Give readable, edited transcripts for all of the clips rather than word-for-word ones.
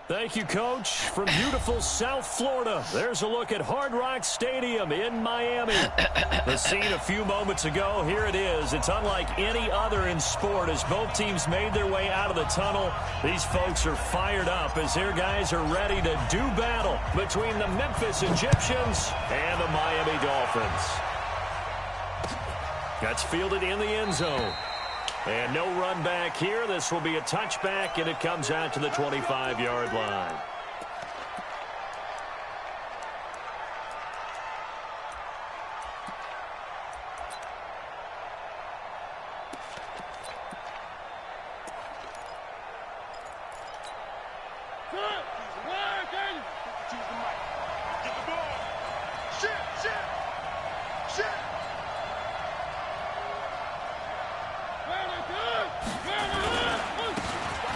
Thank you, Coach. From beautiful South Florida, there's a look at Hard Rock Stadium in Miami. The scene a few moments ago, here it is. It's unlike any other in sport as both teams made their way out of the tunnel. These folks are fired up as their guys are ready to do battle between the Memphis Egyptians and the Miami Dolphins. That's fielded in the end zone. And no run back here. This will be a touchback, and it comes out to the 25-yard line.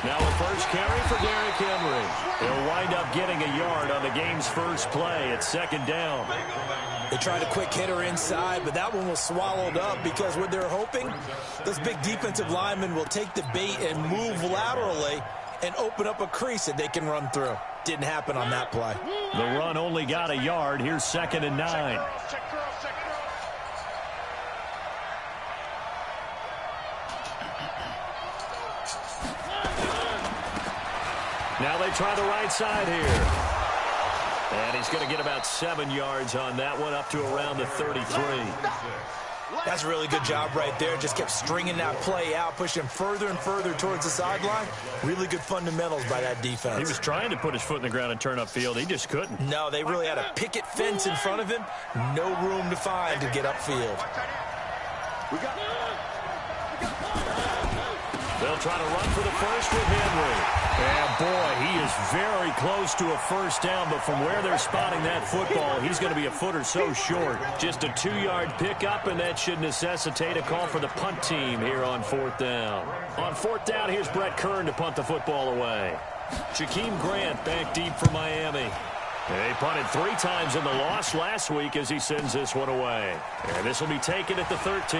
Now a first carry for Derrick Henry. He'll wind up getting a yard on the game's first play. It's second down. They tried a quick hitter inside, but that one was swallowed up because what they're hoping, those big defensive linemen will take the bait and move laterally and open up a crease that they can run through. Didn't happen on that play. The run only got a yard. Here's 2nd and 9. Now they try the right side here. And he's going to get about 7 yards on that one, up to around the 33. That's a really good job right there. Just kept stringing that play out, pushing further and further towards the sideline. Really good fundamentals by that defense. He was trying to put his foot in the ground and turn upfield. He just couldn't. No, they really had a picket fence in front of him. No room to find to get upfield. They'll try to run for the first with Henry. And, boy, he is very close to a first down, but from where they're spotting that football, he's going to be a foot or so short. Just a 2-yard pickup, and that should necessitate a call for the punt team here on 4th down. On 4th down, here's Brett Kern to punt the football away. Jakeem Grant back deep for Miami. They punted 3 times in the loss last week as he sends this one away. And this will be taken at the 13.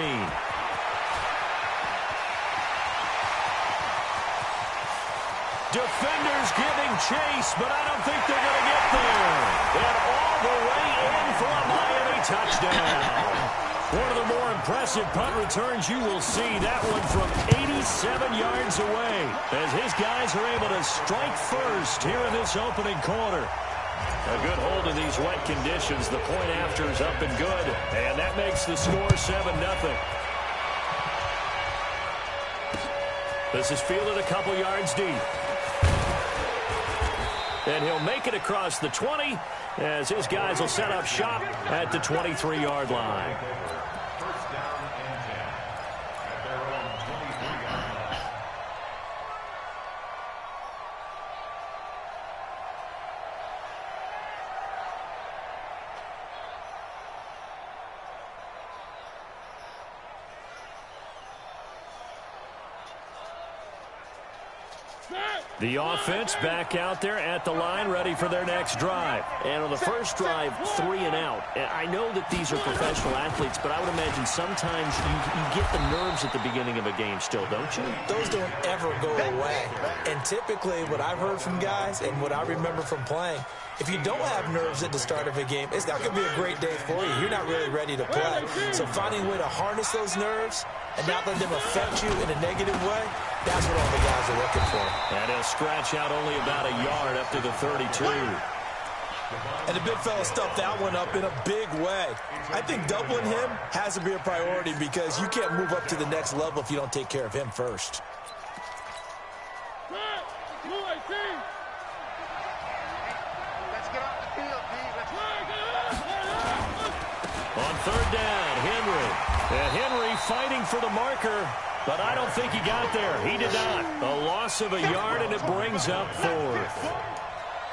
Defenders giving chase, but I don't think they're going to get there. And all the way in for a Miami touchdown. One of the more impressive punt returns you will see. That one from 87 yards away as his guys are able to strike first here in this opening quarter. A good hold in these wet conditions. The point after is up and good, and that makes the score 7-0. This is fielded a couple yards deep. And he'll make it across the 20 as his guys will set up shop at the 23-yard line. The offense back out there at the line, ready for their next drive. And on the first drive, 3 and out. I know that these are professional athletes, but I would imagine sometimes you get the nerves at the beginning of a game still, don't you? Those don't ever go away. And typically what I've heard from guys and what I remember from playing, if you don't have nerves at the start of a game, it's not going to be a great day for you. You're not really ready to play. So finding a way to harness those nerves and not let them affect you in a negative way, that's what all the guys are looking for. And he'll scratch out only about a yard up to the 32. And the big fella stuffed that one up in a big way. I think doubling him has to be a priority because you can't move up to the next level if you don't take care of him first. On 3rd down, Henry. And Henry fighting for the marker, but I don't think he got there. He did not. A loss of a yard, and it brings up 4th.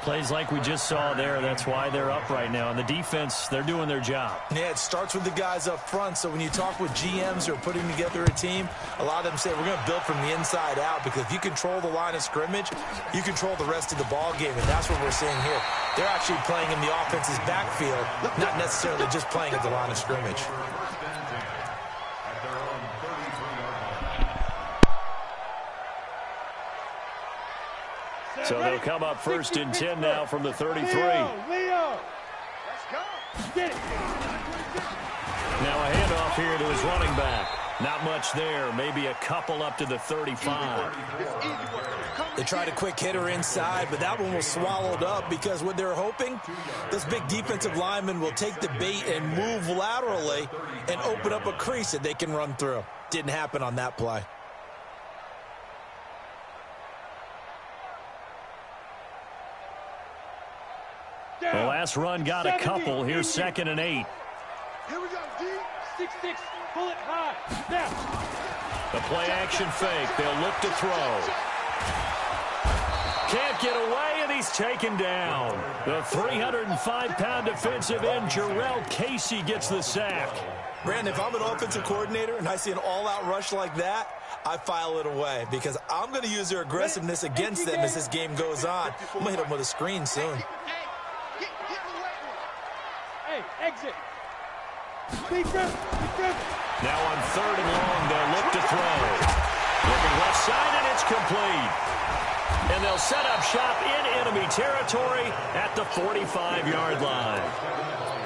Plays like we just saw there. That's why they're up right now. And the defense, they're doing their job. Yeah, it starts with the guys up front. So when you talk with GMs who are putting together a team, a lot of them say we're going to build from the inside out because if you control the line of scrimmage, you control the rest of the ball game. And that's what we're seeing here. They're actually playing in the offense's backfield, not necessarily just playing at the line of scrimmage. So they'll come up first and 10 now from the 33. Leo. Let's go. Get it. Now a handoff here to his running back. Not much there. Maybe a couple up to the 35. They tried a quick hitter inside, but that one was swallowed up because what they're hoping, this big defensive lineman will take the bait and move laterally and open up a crease that they can run through. Didn't happen on that play. The last run got a couple. Here's 2nd and 8. Here we go, D. 6-6. Pull it high. Now. The play action fake. They'll look to throw. Can't get away, and he's taken down. The 305-pound defensive end, Jarrell Casey, gets the sack. Brandon, if I'm an offensive coordinator and I see an all-out rush like that, I file it away because I'm going to use their aggressiveness against them as this game goes on. I'm going to hit them with a screen soon. Hey, exit. Now on 3rd and long, they'll look to throw. Looking left side, and it's complete. And they'll set up shop in enemy territory at the 45-yard line.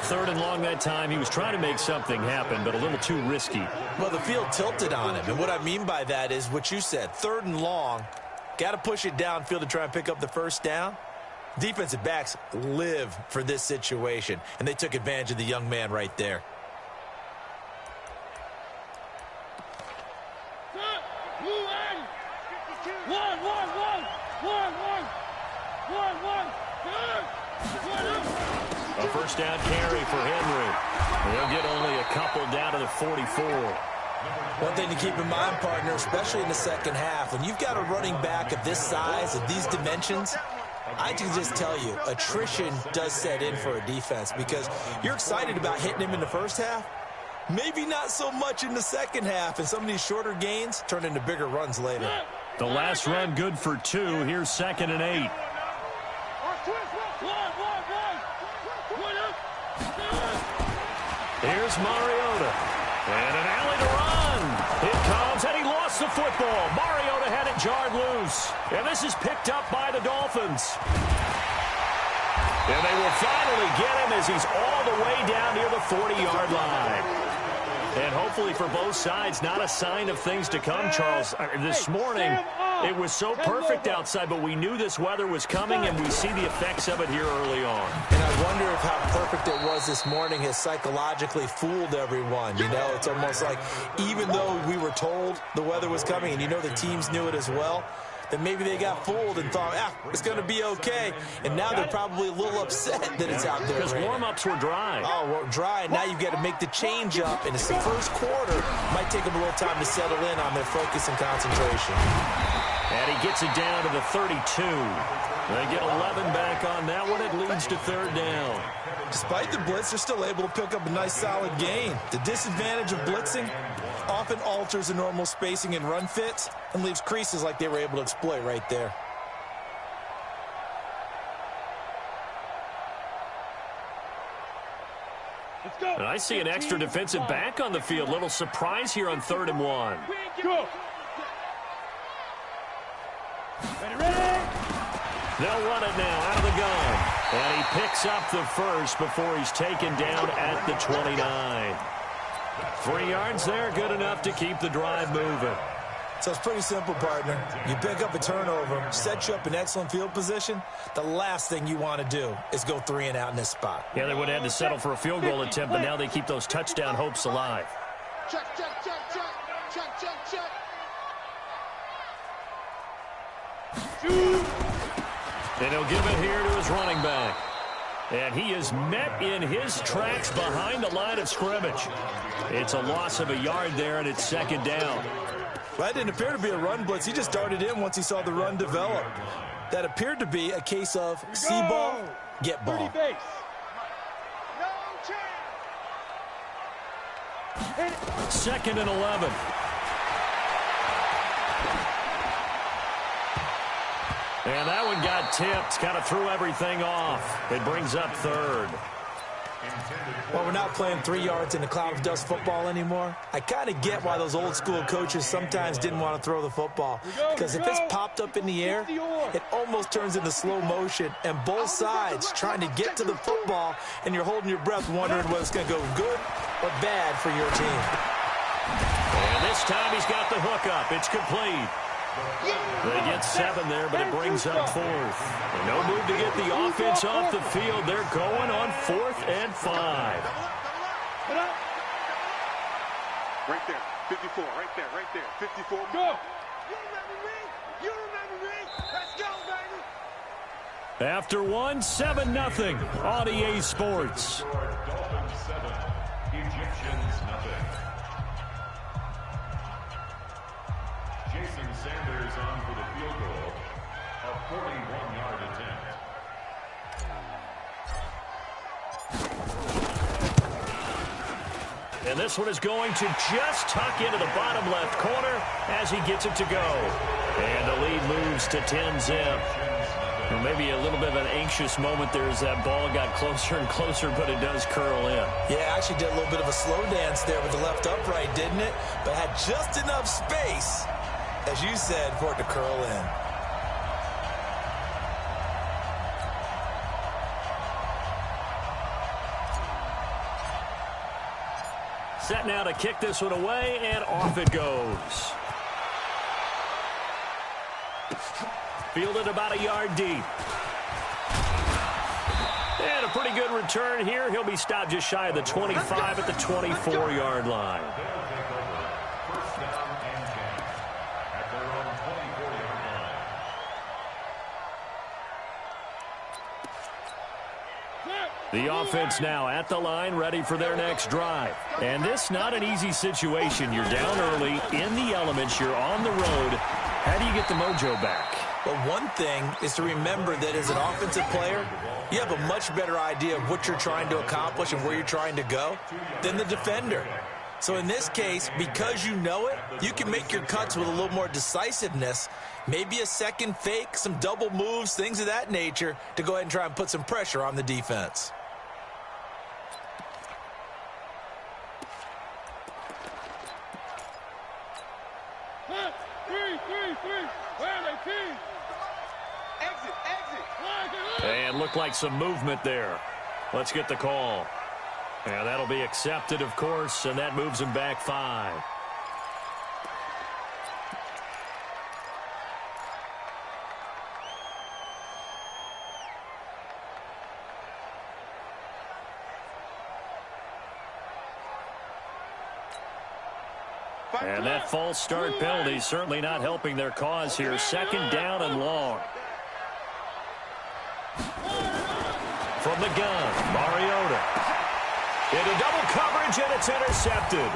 3rd and long that time. He was trying to make something happen, but a little too risky. Well, the field tilted on him, and what I mean by that is what you said. 3rd and long, got to push it downfield to try and pick up the first down. Defensive backs live for this situation, and they took advantage of the young man right there. A first down carry for Henry. They'll get only a couple down to the 44. One thing to keep in mind, partner, especially in the second half, when you've got a running back of this size, of these dimensions, I can just tell you, attrition does set in for a defense because you're excited about hitting him in the first half. Maybe not so much in the second half, and some of these shorter gains turn into bigger runs later. The last run good for 2. Here's 2nd and 8. Here's Mariota. And an alley to run. It comes, and he lost the football. Mariota had it jarred loose. And this is picked up by the Dolphins. And they will finally get him as he's all the way down near the 40-yard line. And hopefully for both sides, not a sign of things to come, Charles. This morning, it was so perfect outside, but we knew this weather was coming, and we see the effects of it here early on. And I wonder if how perfect it was this morning has psychologically fooled everyone. You know, it's almost like even though we were told the weather was coming, and you know the teams knew it as well, then maybe they got fooled and thought, it's going to be okay. And now they're probably a little upset that it's out there. Because warm-ups were dry. Oh, well, dry, and now you've got to make the change up. And it's the first quarter. Might take them a little time to settle in on their focus and concentration. And he gets it down to the 32. They get 11 back on that one. It leads to 3rd down. Despite the blitz, they're still able to pick up a nice, solid gain. The disadvantage of blitzing often alters the normal spacing and run fits and leaves creases like they were able to exploit right there. And I see an extra defensive back on the field. Little surprise here on 3rd and 1. Go. Ready? They'll run it now out of the gun. And he picks up the first before he's taken down at the 29. 3 yards there, good enough to keep the drive moving. So it's pretty simple, partner. You pick up a turnover, set you up in excellent field position. The last thing you want to do is go 3 and out in this spot. Yeah, they would have had to settle for a field goal attempt, but now they keep those touchdown hopes alive. Check. And he'll give it here to his running back. And he is met in his tracks behind the line of scrimmage. It's a loss of a yard there, and it's 2nd down. Well, that didn't appear to be a run blitz. He just darted in once he saw the run develop. That appeared to be a case of see ball, get ball. 30 base. No chance. 2nd and 11. And that one got tipped, kind of threw everything off. It brings up 3rd. Well, we're not playing 3 yards in a cloud of dust football anymore. I kind of get why those old school coaches sometimes didn't want to throw the football. Because if it's popped up in the air, it almost turns into slow motion. And both sides trying to get to the football, and you're holding your breath wondering whether it's going to go good or bad for your team. And this time he's got the hook up. It's complete. They get 7 there, but it brings up 4th. And no move to get the offense off the field. They're going on 4th and 5. Right there, 54, right there, 54. Go! You remember me? You remember me? Let's go, baby! After 1, 7-0 on EA Sports. Dolphins 7, Egyptians nothing. Jason Sanders on for the field goal, a 41-yard attempt. And this one is going to just tuck into the bottom left corner as he gets it to go. And the lead moves to 10-zip. And maybe a little bit of an anxious moment there as that ball got closer and closer, but it does curl in. Yeah, actually did a little bit of a slow dance there with the left upright, didn't it? But had just enough space, as you said, for it to curl in. Set now to kick this one away, and off it goes. Fielded about a yard deep. And a pretty good return here. He'll be stopped just shy of the 25 at the 24-yard line. The offense now at the line, ready for their next drive. And this not an easy situation. You're down early, in the elements, you're on the road. How do you get the mojo back? Well, one thing is to remember that as an offensive player, you have a much better idea of what you're trying to accomplish and where you're trying to go than the defender. So in this case, because you know it, you can make your cuts with a little more decisiveness, maybe a second fake, some double moves, things of that nature, to go ahead and try and put some pressure on the defense. And looked like some movement there. Let's get the call. And that'll be accepted, of course, and that moves him back 5. And that false start penalty certainly not helping their cause here. 2nd down and long. From the gun, Mariota. Into double coverage, and it's intercepted.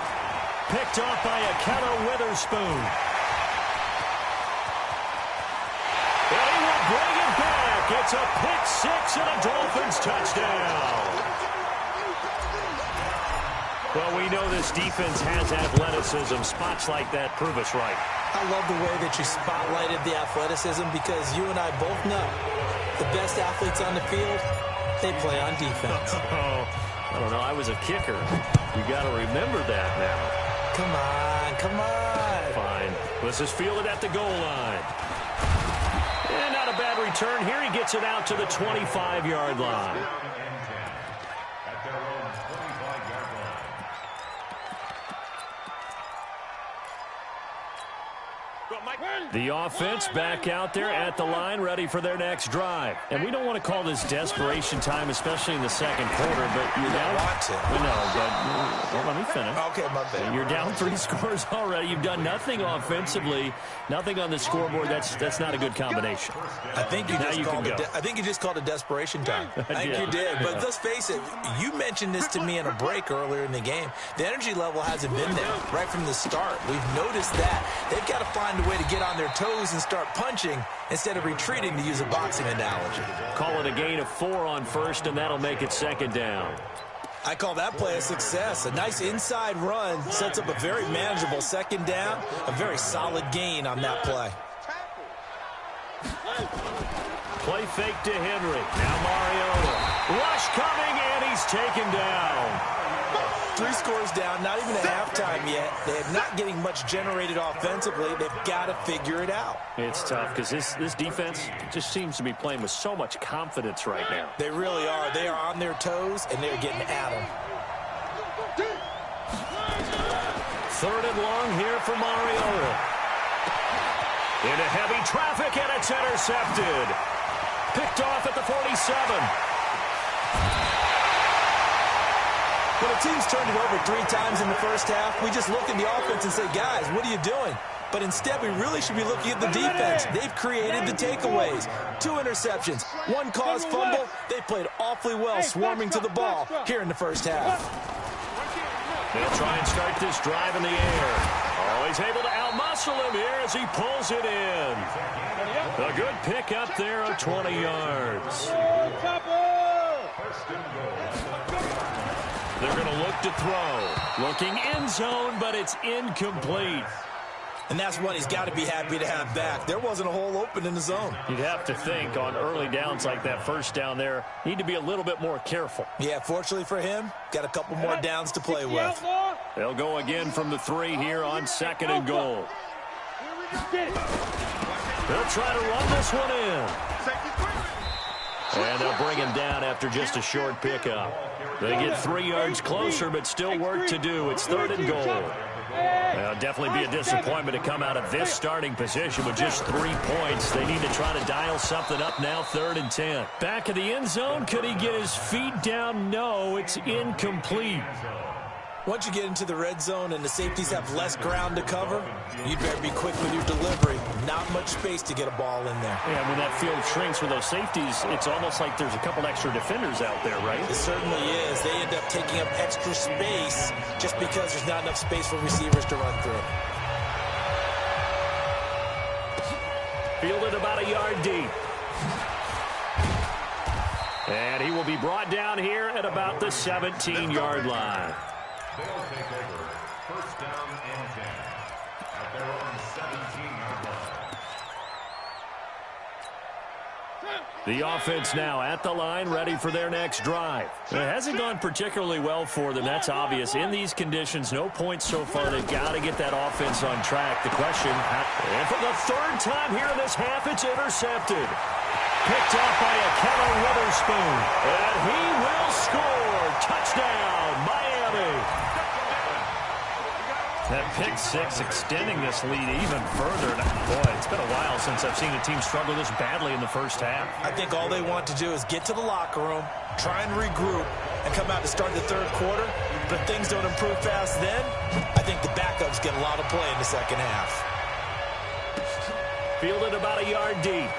Picked off by Ahkello Witherspoon. And he will bring it back. It's a pick-6 and a Dolphins touchdown. Well, we know this defense has athleticism. Spots like that prove us right. I love the way that you spotlighted the athleticism because you and I both know the best athletes on the field, they play on defense. I don't know. I was a kicker. You got to remember that now. Come on, come on. Fine. This is fielded at the goal line. And not a bad return here. He gets it out to the 25-yard line. At their own 25-yard line. The offense back out there at the line, ready for their next drive. And we don't want to call this desperation time, especially in the second quarter, but you're down. We know, but well, let me finish. Okay, my bad. You're down 3 scores already. You've done nothing offensively, nothing on the scoreboard. That's not a good combination. I think you just called it desperation time. I think you did. But let's face it, you mentioned this to me in a break earlier in the game. The energy level hasn't been there right from the start. We've noticed that. They've got to find a way to get on their toes and start punching instead of retreating, to use a boxing analogy. Call it a gain of 4 on first, and that'll make it 2nd down. I call that play a success. A nice inside run sets up a very manageable 2nd down, a very solid gain on that play. Play Play fake to Henry. Now Mariota. Rush coming, and he's taken down. 3 scores down, not even at halftime yet. They're not getting much generated offensively. They've got to figure it out. It's tough because this defense just seems to be playing with so much confidence right now. They really are. They are on their toes, and they're getting at them. 3rd and long here for Mariota. Into heavy traffic, and it's intercepted. Picked off at the 47. When a team's turned it over 3 times in the first half, we just look at the offense and say, guys, what are you doing? But instead, we really should be looking at the defense. They've created the takeaways. 2 interceptions, 1 caused fumble. They played awfully well swarming to the ball here in the first half. They'll try and start this drive in the air. Oh, he's able to outmuscle him here as he pulls it in. A good pick up there of 20 yards. They're going to look to throw. Looking end zone, but it's incomplete. And that's one he's got to be happy to have back. There wasn't a hole open in the zone. You'd have to think on early downs like that first down there, need to be a little bit more careful. Yeah, fortunately for him, got a couple more downs to play with. They'll go again from the 3 here on 2nd and goal. They'll try to run this one in. And they'll bring him down after just a short pickup. They get 3 yards closer, but still work to do. It's 3rd and goal. It'll definitely be a disappointment to come out of this starting position with just 3 points. They need to try to dial something up now, 3rd and 10. Back in the end zone, could he get his feet down? No, it's incomplete. Once you get into the red zone and the safeties have less ground to cover, you'd better be quick with your delivery. Not much space to get a ball in there. Yeah, when that field shrinks with those safeties, it's almost like there's a couple extra defenders out there, right? It certainly is. They end up taking up extra space just because there's not enough space for receivers to run through. Fielded about a yard deep. And he will be brought down here at about the 17-yard line. They'll take over 1st down and 10 at their own 17-yard line. The offense now at the line, ready for their next drive. It hasn't gone particularly well for them. That's obvious. In these conditions, no points so far. They've got to get that offense on track. The question, and for the 3rd time here in this half, it's intercepted. Picked off by Ahkello Witherspoon. And he will score. Touchdown, Miami. That pick 6 extending this lead even further. Boy, it's been a while since I've seen a team struggle this badly in the first half. I think all they want to do is get to the locker room, try and regroup, and come out to start the 3rd quarter. But if things don't improve fast then, I think the backups get a lot of play in the second half. Fielded about a yard deep.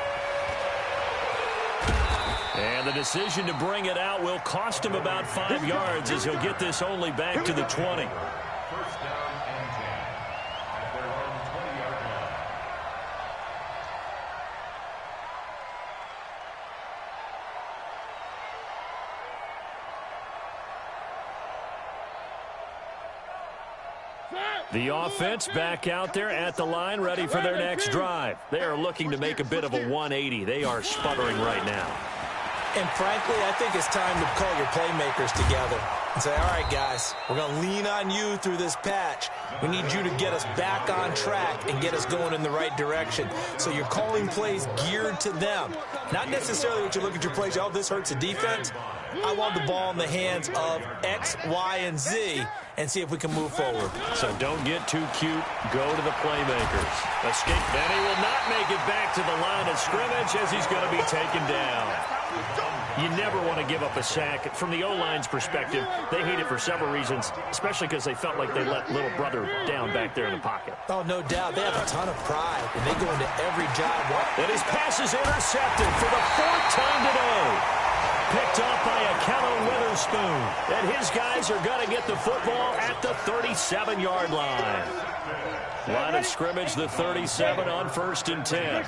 And the decision to bring it out will cost him about 5 yards as he'll get this only back to the 20. 1st down and 10 at their own 20-yard line. The offense back out there at the line, ready for their next drive. They are looking to make a bit of a 180. They are sputtering right now. And frankly, I think it's time to call your playmakers together and say, all right, guys, we're going to lean on you through this patch. We need you to get us back on track and get us going in the right direction. So you're calling plays geared to them. Not necessarily what you look at your plays, oh, this hurts the defense. I want the ball in the hands of X, Y, and Z and see if we can move forward. So don't get too cute. Go to the playmakers. Escape. And he will not make it back to the line of scrimmage as he's going to be taken down. You never want to give up a sack. From the O-line's perspective, they hate it for several reasons, especially because they felt like they let little brother down back there in the pocket. Oh, no doubt. They have a ton of pride, and they go into every job. And his pass is intercepted for the 4th time today. Picked off by Ahkello Witherspoon. And his guys are going to get the football at the 37-yard line. Line of scrimmage, the 37 on 1st and 10.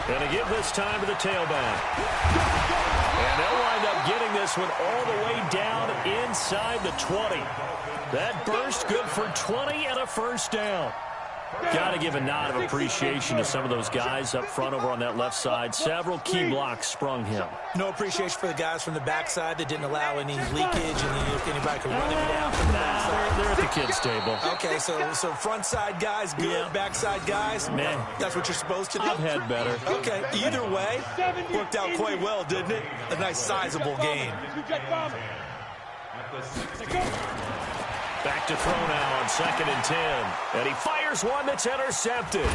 And to give this time to the tailback. And they'll wind up getting this one all the way down inside the 20. That burst good for 20 and a 1st down. Got to give a nod of appreciation to some of those guys up front over on that left side. Several key blocks sprung him. No appreciation for the guys from the backside that didn't allow any leakage and if anybody could run him down from the backside. They're at the kids' table. Okay, so front side guys good, Yeah. backside guys, Man. that's what you're supposed to do? I've had better. Okay, either way, worked out quite well, didn't it? A nice sizable gain. Back to throw now on 2nd and 10. And he fires one that's intercepted.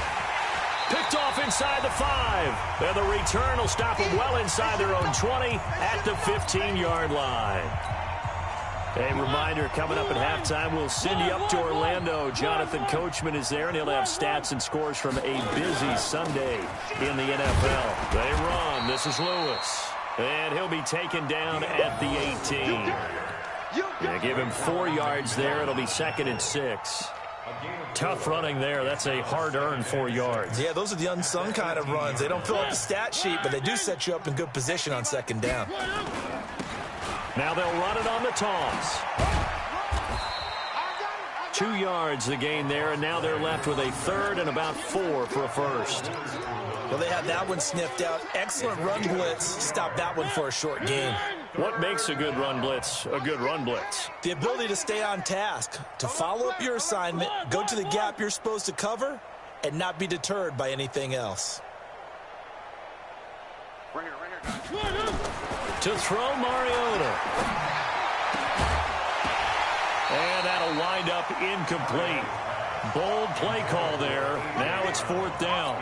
Picked off inside the 5. And the return will stop him well inside their own 20 at the 15-yard line. A reminder, coming up at halftime, we'll send you up to Orlando. Jonathan Coachman is there, and he'll have stats and scores from a busy Sunday in the NFL. They run. This is Lewis. And he'll be taken down at the 18. Yeah, give him 4 yards there. It'll be 2nd and 6. Tough running there. That's a hard-earned 4 yards. Yeah, those are the unsung kind of runs. They don't fill up the stat sheet, but they do set you up in good position on 2nd down. Now they'll run it on the toss. 2 yards the gain there, and now they're left with a 3rd and about 4 for a first. Well, they had that one sniffed out. Excellent run blitz. Stop that one for a short gain. What makes a good run blitz a good run blitz? The ability to stay on task, to follow up your assignment, go to the gap you're supposed to cover, and not be deterred by anything else. Right here, guys. To throw Mariota. And that'll wind up incomplete. Bold play call there. Now it's 4th down.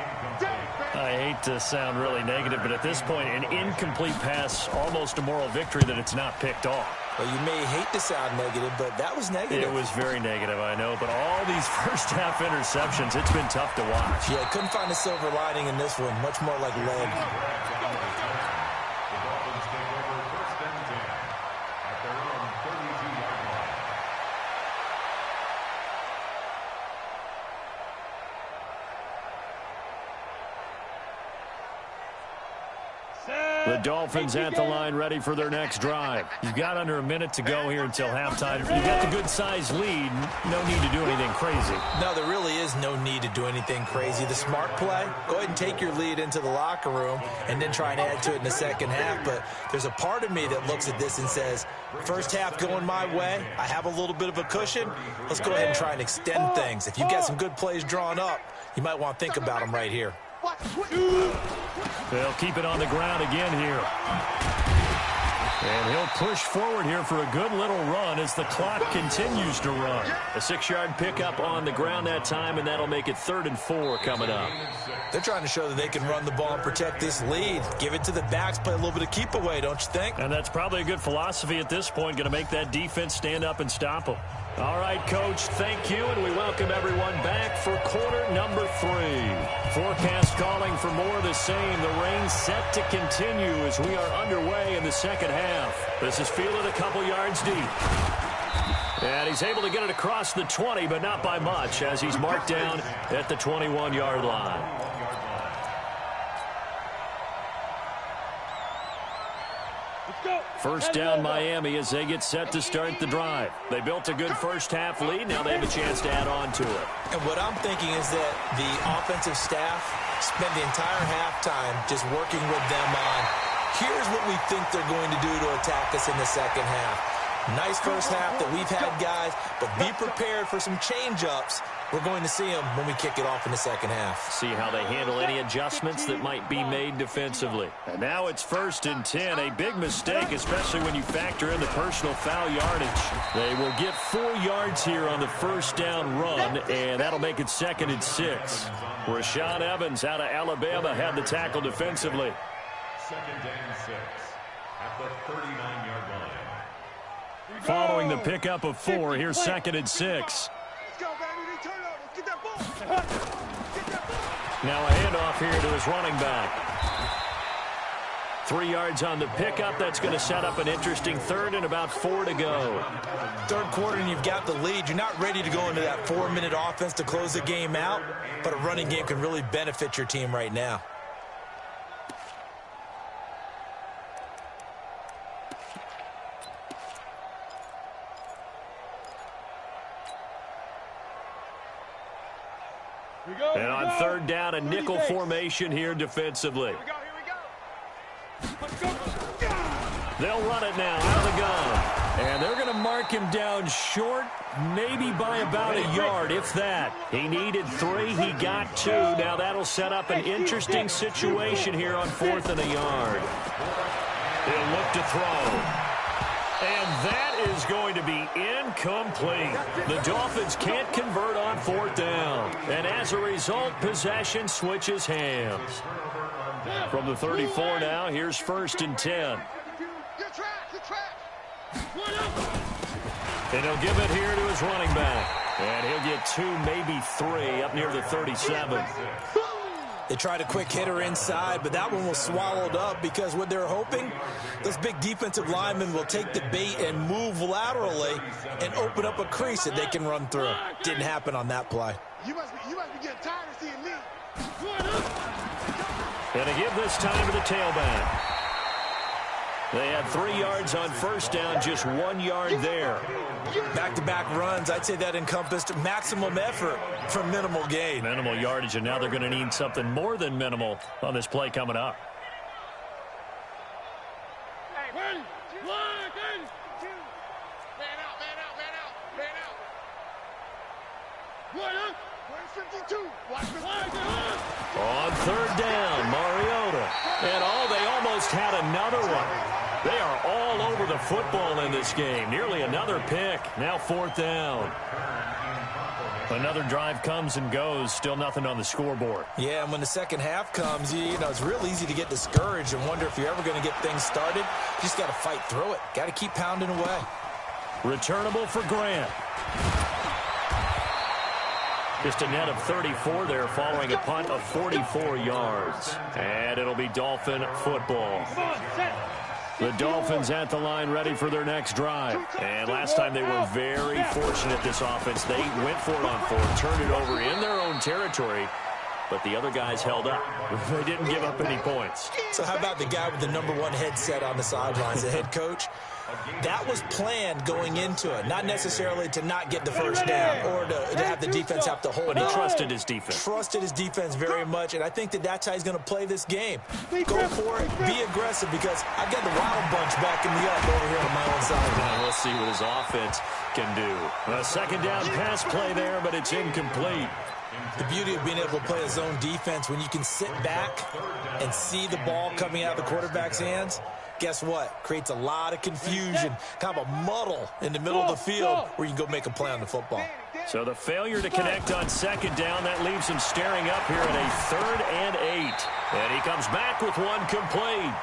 I hate to sound really negative, but at this point, an incomplete pass, almost a moral victory that it's not picked off. Well, you may hate to sound negative, but that was negative. It was very negative, I know, but all these first-half interceptions, it's been tough to watch. Yeah, couldn't find a silver lining in this one. Much more like lead. The Dolphins take over 1st and 10 at their own 32-yard line. The Dolphins at the line ready for their next drive. You've got under a minute to go here until halftime. You've got the good-sized lead. No need to do anything crazy. No, there really is no need to do anything crazy. The smart play, go ahead and take your lead into the locker room and then try and add to it in the second half. But there's a part of me that looks at this and says, first half going my way, I have a little bit of a cushion. Let's go ahead and try and extend things. If you've got some good plays drawn up, you might want to think about them right here. They'll keep it on the ground again here. And he'll push forward here for a good little run as the clock continues to run. A 6-yard pickup on the ground that time, and that'll make it 3rd and 4 coming up. They're trying to show that they can run the ball and protect this lead. Give it to the backs, play a little bit of keep away, don't you think? And that's probably a good philosophy at this point, going to make that defense stand up and stop them. All right, Coach, thank you, and we welcome everyone back for quarter number 3. Forecast calling for more of the same. The rain set to continue as we are underway in the second half. This is fielded a couple yards deep. And he's able to get it across the 20, but not by much, as he's marked down at the 21-yard line. First down Miami as they get set to start the drive. They built a good first-half lead. Now they have a chance to add on to it. And what I'm thinking is that the offensive staff spent the entire halftime just working with them on, here's what we think they're going to do to attack us in the second half. Nice first half that we've had, guys, but be prepared for some change-ups. We're going to see them when we kick it off in the second half. See how they handle any adjustments that might be made defensively. And now it's 1st and 10. A big mistake, especially when you factor in the personal foul yardage. They will get 4 yards here on the first down run, and that'll make it 2nd and 6. Rashaan Evans out of Alabama had the tackle defensively. 2nd and 6 at the 39-yard line. Following the pickup of 4, here's 2nd and 6. Let's go, baby. Turn it over. Get that ball. Get that ball. Now a handoff here to his running back. 3 yards on the pickup. That's going to set up an interesting 3rd and about 4 to go. Third quarter and you've got the lead. You're not ready to go into that 4-minute offense to close the game out, but a running game can really benefit your team right now. And on third down, a nickel formation here defensively. They'll run it now out of the gun. And they're going to mark him down short, maybe by about a yard, if that. He needed 3. He got 2. Now that'll set up an interesting situation here on 4th and a yard. He'll look to throw. And that is going to be incomplete. The Dolphins can't convert on 4th down. And as a result, possession switches hands. From the 34 now, here's 1st and 10. And he'll give it here to his running back. And he'll get 2, maybe 3, up near the 37. They tried a quick hitter inside, but that one was swallowed up because what they're hoping, those big defensive linemen will take the bait and move laterally and open up a crease that they can run through. Didn't happen on that play. You must be getting tired of seeing me. And to give this time to the tailback. They had 3 yards on 1st down, just 1 yard there. Back-to-back runs, I'd say that encompassed maximum effort for minimal gain. Minimal yardage, and now they're going to need something more than minimal on this play coming up. On 3rd down, Mariota. And they almost had another one. They are all over the football in this game. Nearly another pick. Now 4th down. Another drive comes and goes. Still nothing on the scoreboard. Yeah, and when the second half comes, you know, it's real easy to get discouraged and wonder if you're ever going to get things started. You just got to fight through it. Got to keep pounding away. Returnable for Grant. Just a net of 34 there following a punt of 44 yards. And it'll be Dolphin football. The Dolphins at the line ready for their next drive. And last time they were very fortunate, this offense. They went for it on 4th, turned it over in their own territory, but the other guys held up. They didn't give up any points. So how about the guy with the #1 headset on the sidelines, the head coach? That was planned going into it, not necessarily to not get the first down or to have the defense have to hold it. But he trusted his defense. Trusted his defense very much, and I think that's how he's going to play this game. Go for it, be aggressive, because I got the Wild Bunch backing me up over here on my own side. And we'll see what his offense can do. A 2nd down pass play there, but it's incomplete. The beauty of being able to play a zone defense, when you can sit back and see the ball coming out of the quarterback's hands, guess what? Creates a lot of confusion, kind of a muddle in the middle of the field where you can go make a play on the football. So the failure to connect on 2nd down, that leaves him staring up here at a 3rd and 8. And he comes back with one complete.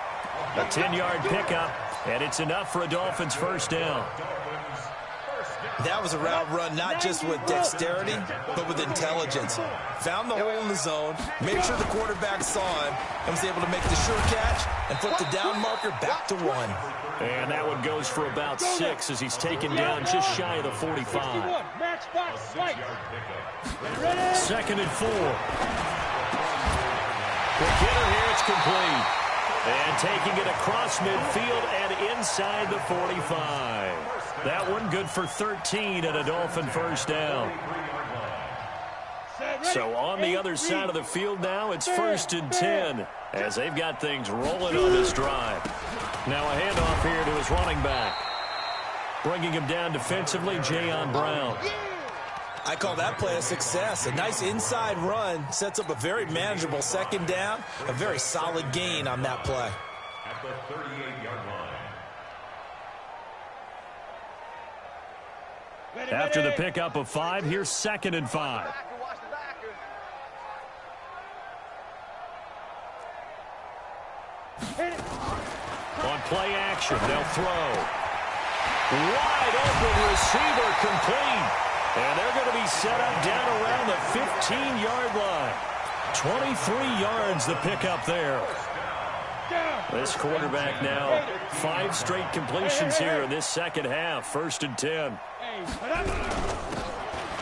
A 10-yard pickup, and it's enough for a Dolphins first down. That was a route run not just with dexterity, but with intelligence. Found the hole in the zone, made sure the quarterback saw him, and was able to make the sure catch and flip the down marker back to 1. And that one goes for about 6 as he's taken down just shy of the 45. 2nd and 4. Quick hitter here, it's complete. And taking it across midfield and inside the 45. That one good for 13 and a Dolphin first down. So on the other side of the field now, it's 1st and 10 as they've got things rolling on this drive. Now a handoff here to his running back. Bringing him down defensively, Jayon Brown. I call that play a success. A nice inside run sets up a very manageable 2nd down. A very solid gain on that play. At the 38-yard line. After the pickup of 5, here's 2nd and 5. On play action, they'll throw. Wide open receiver complete. And they're going to be set up down around the 15-yard line. 23 yards the pickup there. This quarterback now 5 straight completions here in this second half. 1st and 10.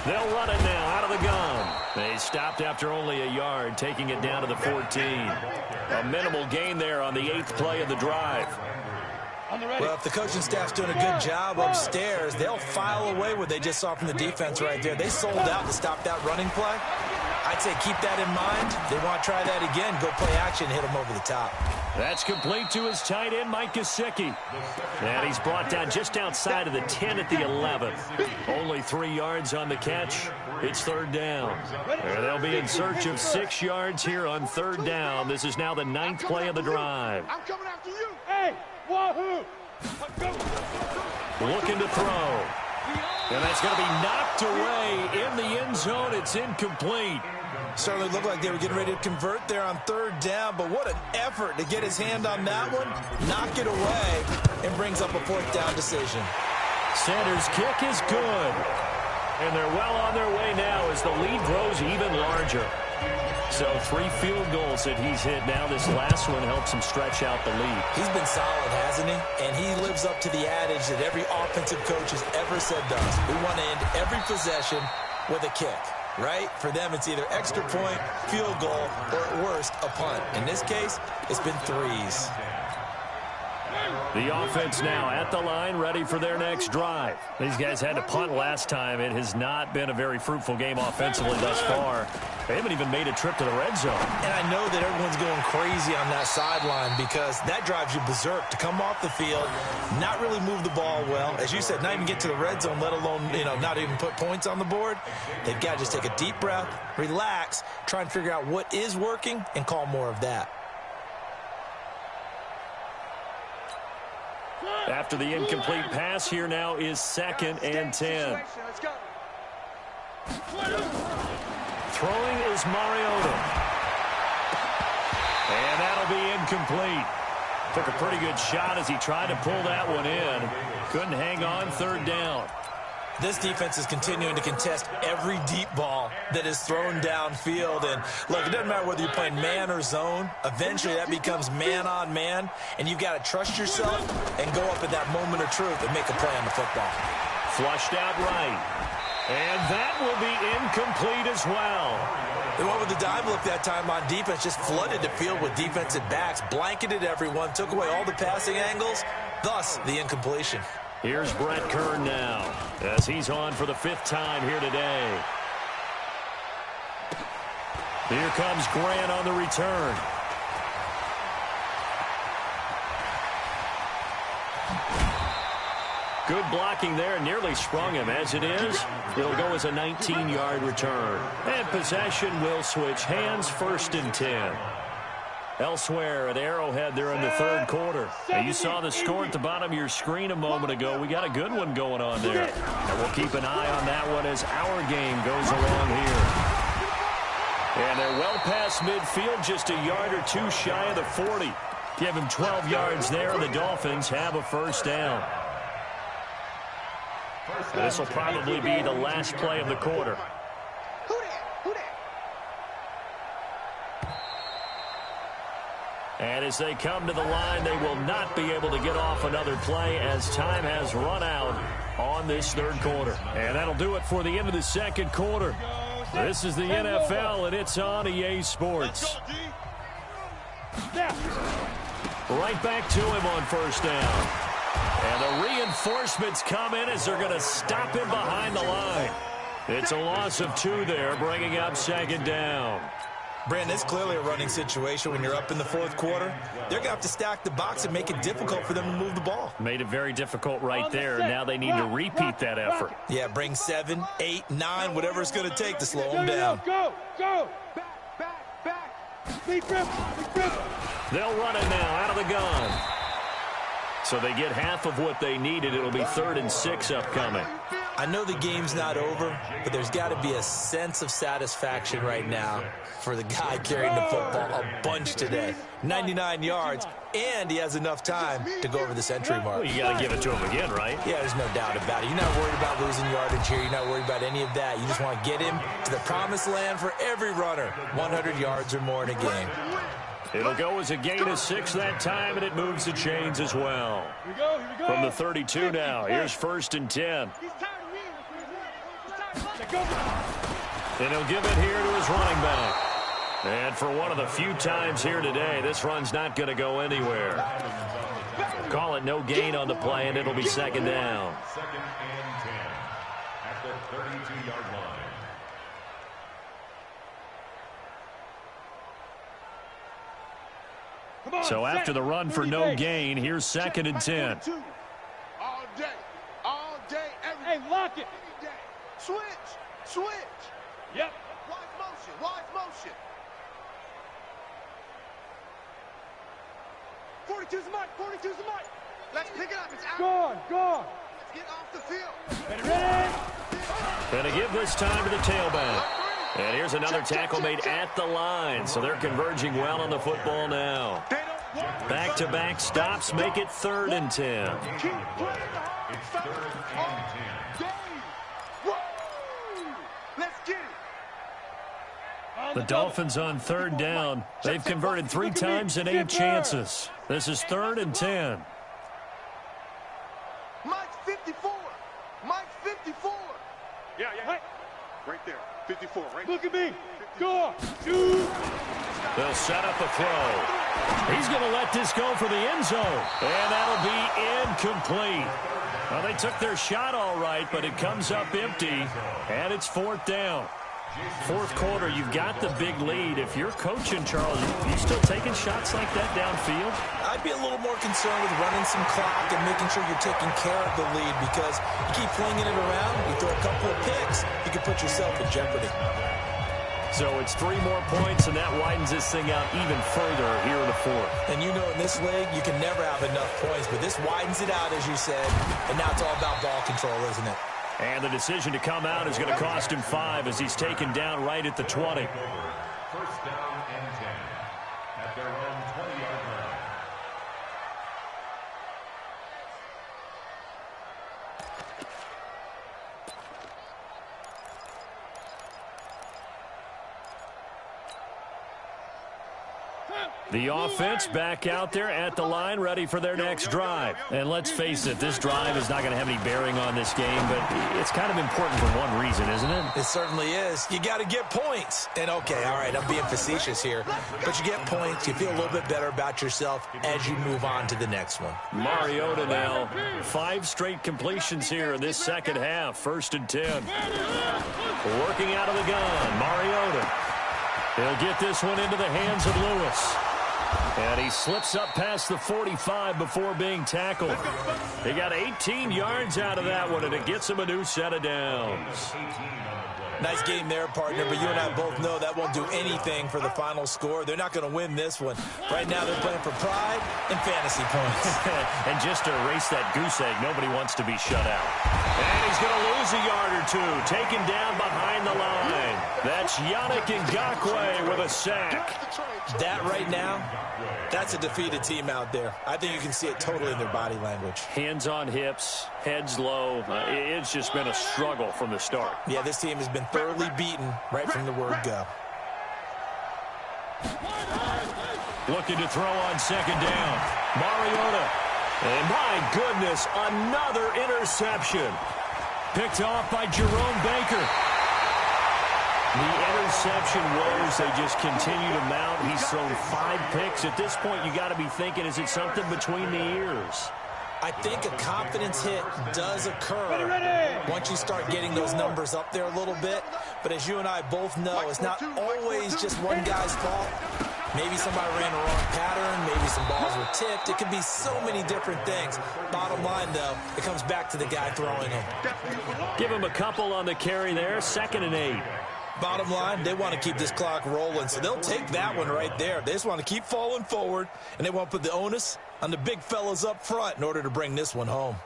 They'll run it now out of the gun. They stopped after only a yard, taking it down to the 14. A minimal gain there on the 8th play of the drive. Well, if the coaching staff's doing a good job upstairs, they'll file away what they just saw from the defense right there. They sold out to stop that running play. I'd say keep that in mind. They want to try that again. Go play action, hit him over the top. That's complete to his tight end, Mike Gesicki. And he's brought down just outside of the 10 at the 11. Only 3 yards on the catch. It's third down. And they'll be in search of 6 yards here on third down. This is now the 9th play of the drive. I'm coming after you. Hey, wahoo! Looking to throw. And that's going to be knocked away in the end zone. It's incomplete. Certainly looked like they were getting ready to convert there on third down, but what an effort to get his hand on that one, knock it away, and brings up a fourth down decision. Sanders' kick is good. And they're well on their way now as the lead grows even larger. So 3 field goals that he's hit now. This last one helps him stretch out the lead. He's been solid, hasn't he? And he lives up to the adage that every offensive coach has ever said does. We want to end every possession with a kick, right? For them, it's either extra point, field goal, or at worst, a punt. In this case, it's been 3s. The offense now at the line, ready for their next drive. These guys had to punt last time. It has not been a very fruitful game offensively thus far. They haven't even made a trip to the red zone. And I know that everyone's going crazy on that sideline because that drives you berserk to come off the field, not really move the ball well. As you said, not even get to the red zone, let alone, not even put points on the board. They've got to just take a deep breath, relax, try and figure out what is working, and call more of that. After the incomplete pass, here now is 2nd and 10. Throwing is Mariota. And that'll be incomplete. Took a pretty good shot as he tried to pull that one in. Couldn't hang on, third down. This defense is continuing to contest every deep ball that is thrown downfield. And, look, it doesn't matter whether you're playing man or zone. Eventually, that becomes man-on-man, and you've got to trust yourself and go up at that moment of truth and make a play on the football. Flushed out right. And that will be incomplete as well. They went with the dime look that time on defense, just flooded the field with defensive backs, blanketed everyone, took away all the passing angles, thus the incompletion. Here's Brett Kern now as he's on for the 5th time here today. Here comes Grant on the return. Good blocking there, nearly sprung him. As it is, it'll go as a 19-yard return. And possession will switch hands, 1st and 10. Elsewhere at Arrowhead there in the 3rd quarter. Now, you saw the score at the bottom of your screen a moment ago. We got a good one going on there. And we'll keep an eye on that one as our game goes along here. And they're well past midfield, just a yard or 2 shy of the 40. Give him 12 yards there, and the Dolphins have a 1st down. This will probably be the last play of the quarter. And as they come to the line, they will not be able to get off another play as time has run out on this 3rd quarter. And that'll do it for the end of the 2nd quarter. This is the NFL, and it's on EA Sports. Right back to him on 1st down. And the reinforcements come in as they're going to stop him behind the line. It's a loss of 2 there, bringing up 2nd down. Brandon, it's clearly a running situation when you're up in the 4th quarter. They're going to have to stack the box and make it difficult for them to move the ball. Made it very difficult right there. Now they need to repeat that effort. Yeah, bring 7, 8, 9, whatever it's going to take to slow them down. Go, go. Back. They'll run it now out of the gun. So they get half of what they needed. It'll be 3rd and 6 upcoming. I know the game's not over, but there's got to be a sense of satisfaction right now for the guy carrying the football a bunch today. 99 yards, and he has enough time to go over the century mark. Well, you got to give it to him again, right? Yeah, there's no doubt about it. You're not worried about losing yardage here. You're not worried about any of that. You just want to get him to the promised land for every runner, 100 yards or more in a game. It'll go as a gain of 6 that time, and it moves the chains as well. Here we go. From the 32 now, here's 1st and 10. And he'll give it here to his running back. And for one of the few times here today, this run's not going to go anywhere. Call it no gain on the play, and it'll be 2nd down. 2nd and 10 at the 32-yard line. So after the run for no gain, here's 2nd and 10. All day, every day. Hey, lock it. Switch. Yep. Watch motion. 42's the mark. Let's pick it up. It's out. Guard. Let's get off the field. Ready? Going to give this time to the tailback. And here's another tackle made at the line. So they're converging well on the football now. Back-to-back stops make it 3rd and 10. Keep playing the hard foul all day. Woo! Let's get it. The Dolphins on 3rd down. They've converted 3 times in 8 chances. This is 3rd and 10. Mike's 54. Yeah. Right there. 54. Right. Look at me. Go. Shoot. They'll set up a throw. He's going to let this go for the end zone. And that'll be incomplete. Well, they took their shot all right, but it comes up empty. And it's 4th down. 4th quarter, you've got the big lead. If you're coaching, Charles, you still taking shots like that downfield? I'd be a little more concerned with running some clock and making sure you're taking care of the lead, because you keep flinging it around, you throw a couple of picks, you can put yourself in jeopardy. So it's 3 more points, and that widens this thing out even further here in the 4th. And you know in this league, you can never have enough points, but this widens it out, as you said, and now it's all about ball control, isn't it? And the decision to come out is going to cost him 5 as he's taken down right at the 20. 1st down and 10 at their own 20-yard line. The offense back out there at the line, ready for their next drive. And let's face it, this drive is not going to have any bearing on this game, but it's kind of important for one reason, isn't it? It certainly is. You got to get points. And okay, all right, I'm being facetious here, but you get points, you feel a little bit better about yourself as you move on to the next one. Mariota now, 5 straight completions here in this 2nd half. 1st and 10. Working out of the gun, Mariota. He'll get this one into the hands of Lewis. And he slips up past the 45 before being tackled. He got 18 yards out of that one, and it gets him a new set of downs. Nice game there, partner, but you and I both know that won't do anything for the final score. They're not going to win this one. Right now they're playing for pride and fantasy points. And just to erase that goose egg, nobody wants to be shut out. And he's going to lose a yard or 2, taken down behind the line. That's Yannick Ngakoue with a sack. That right now, that's a defeated team out there. I think you can see it totally in their body language. Hands on hips, heads low. It's just been a struggle from the start. Yeah, this team has been thoroughly beaten right from the word go. Looking to throw on 2nd down. Mariota. And my goodness, another interception. Picked off by Jerome Baker. The interception woes, they just continue to mount. He's thrown 5 picks. At this point, you got to be thinking, is it something between the ears? I think a confidence hit does occur once you start getting those numbers up there a little bit. But as you and I both know, it's not always just one guy's fault. Maybe somebody ran a wrong pattern. Maybe some balls were tipped. It could be so many different things. Bottom line, though, it comes back to the guy throwing them. Give him a couple on the carry there. 2nd and 8. Bottom line, they want to keep this clock rolling, so they'll take that one right there. They just want to keep falling forward, and they want to put the onus on the big fellas up front in order to bring this one home.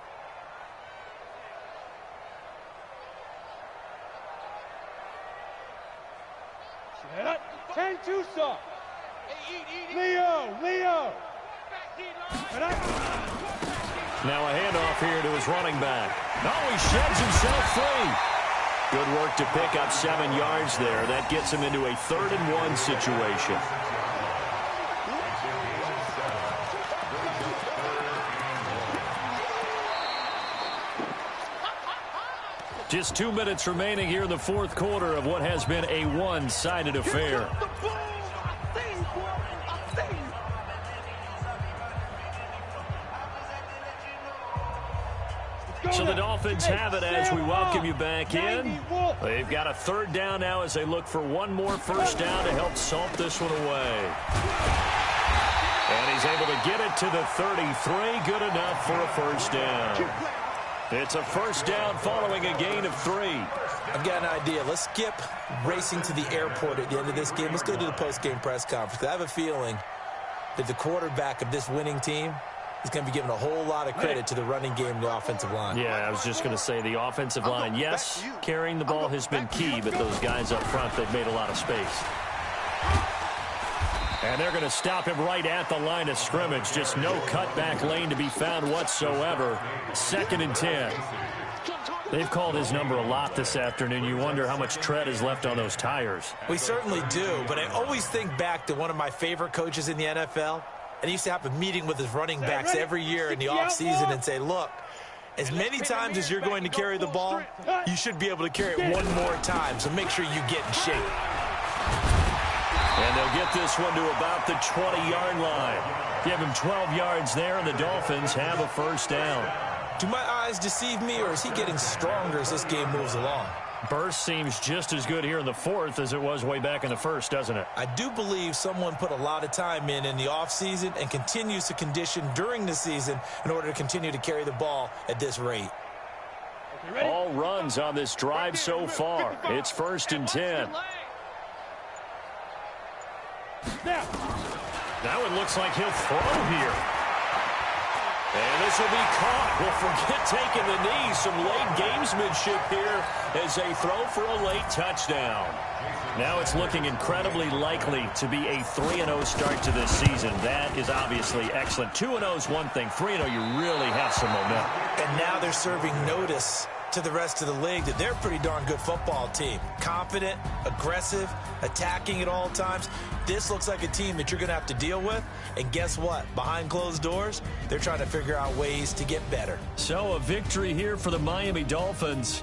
Set up. 10-2 stop. Leo. Now a handoff here to his running back. Oh, he sheds himself free. Good work to pick up 7 yards there. That gets him into a 3rd and 1 situation. Just 2 minutes remaining here in the 4th quarter of what has been a one-sided affair. So the Dolphins have it as we welcome you back in. They've got a 3rd down now as they look for one more 1st down to help salt this one away. And he's He's able to get it to the 33. Good enough for a first down. It's a first down following a gain of 3. I've got an idea. Let's skip racing to the airport at the end of this game. Let's go to the post-game press conference. I have a feeling that the quarterback of this winning team is going to be given a whole lot of credit to the running game and the offensive line. Yeah, I was just going to say the offensive line, yes, carrying the ball has been key, but those guys up front, they've made a lot of space. And they're going to stop him right at the line of scrimmage. Just no cutback lane to be found whatsoever. 2nd and 10. They've called his number a lot this afternoon. You wonder how much tread is left on those tires. We certainly do, but I always think back to one of my favorite coaches in the NFL. And he used to have a meeting with his running backs every year in the offseason and say, look, as many times as you're going to carry the ball, you should be able to carry it one more time, so make sure you get in shape. And they'll get this one to about the 20-yard line. Give him 12 yards there, and the Dolphins have a first down. Do my eyes deceive me, or is he getting stronger as this game moves along? Burst seems just as good here in the 4th as it was way back in the 1st, doesn't it? I do believe someone put a lot of time in the offseason and continues to condition during the season in order to continue to carry the ball at this rate. All runs on this drive so far. It's 1st and 10. Now it looks like he'll throw here. And this will be caught. Well, forget taking the knee. Some late gamesmanship here as they throw for a late touchdown. Now it's looking incredibly likely to be a 3-0 start to this season. That is obviously excellent. 2-0 is one thing. 3-0, you really have some momentum. And now they're serving notice to the rest of the league that they're a pretty darn good football team. Confident, aggressive, attacking at all times. This looks like a team that you're going to have to deal with. And guess what? Behind closed doors, they're trying to figure out ways to get better. So a victory here for the Miami Dolphins.